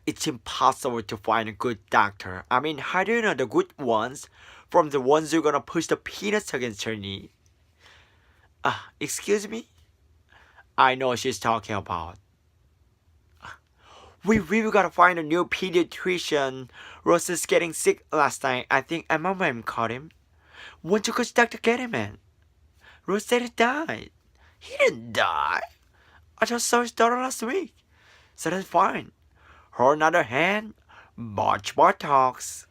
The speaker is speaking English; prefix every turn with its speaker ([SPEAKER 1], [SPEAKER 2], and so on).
[SPEAKER 1] It's impossible to find a good doctor. I mean, how do you know the good ones from the ones who are gonna push the peanuts against her knee? Excuse me? I know what she's talking about. We really gotta find a new pediatrician. Ross is getting sick last night. I think Emma mom caught him. Won't you go to Dr. Get him in? Ross said he died. He didn't die. I just saw his daughter last week. So that's fine. Her on the other hand, botched Botox.